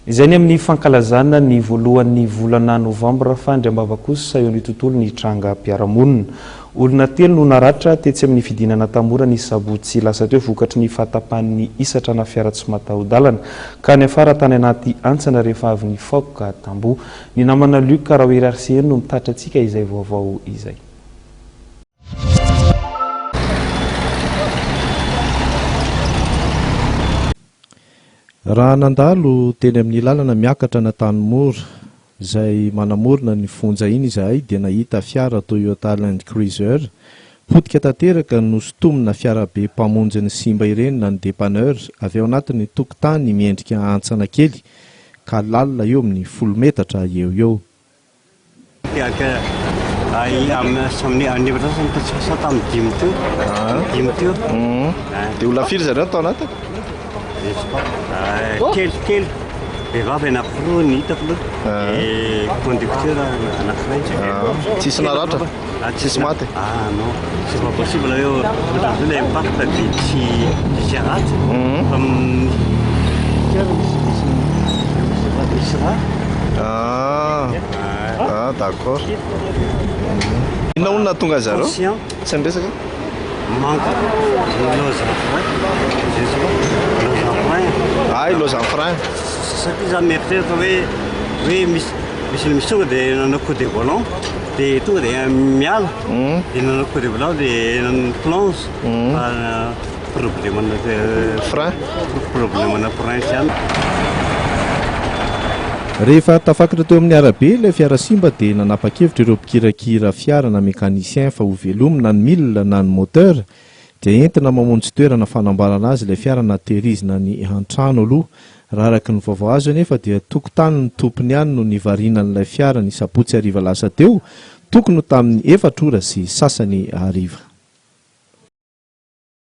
Izay ny amin'ny fankalazana ny voalohan'ny volana Novambra fandriambava kosa eo amin'ny tontolo ny trangam-piarahamonina. Olona telo no naratra tetsy amin'ny fidinana Tamora ny sabotsy lasa teo vokatry ny fahatapan'ny isatrana fiara tsy mataho-dalana ka ny afara tany anaty antsana rehefa avy ny faoka tambo. Ny namana Luc Raoirarsieny no mitatra antsika izay vaovao izay. Raha nandalo teny amin'ny lalana miakatra na Tanimora izay manamorona ny fonja iny izahay dia nahita fiara Toyota Land Cruiser potika tanteraka no sotomina fiara be mpamonjy ny simba ireny na ny dépanneur avy ao anatin'ny tokotany miendrika antsana kely ka lalina eo amin'ny 10 metatra eo eo. Dia olona firy zareo tao anatiny? Kely vehivavy anankiroa ny hitako aloha conducteur anankiray. Tsisy naratra? Tsisy maty? Non, c'est pas possible eo ohatran'izao ilay impacte dia tsy ratsy fa misy raha. D'accord. Inona olona tonga zareo? Tsy niresaka? Manque Los enfreins. Satria za mieritreritry hoe misy tonga dia nanao coup de volant dia tonga dia miala dia nanao coup de volant dia nanao planche problemana frein sy Rehefa tafakatra teo amin'ny arabe ilay fiara simba dia nanapa-kevitra ireo mpikirakira fiara na mécanicien fa ho velomina ny milina na ny moteur dia entina mamonjy toerana fanambarana azy ilay fiara na tehirizina ny an-trano aloha. Raha araka ny vaovao azo anefa dia tokotany ny tompony ihany no nivarinan'ilay fiara ny sabotsy hariva lasa teo, tokony tamin'ny 4 ora sy sasany hariva.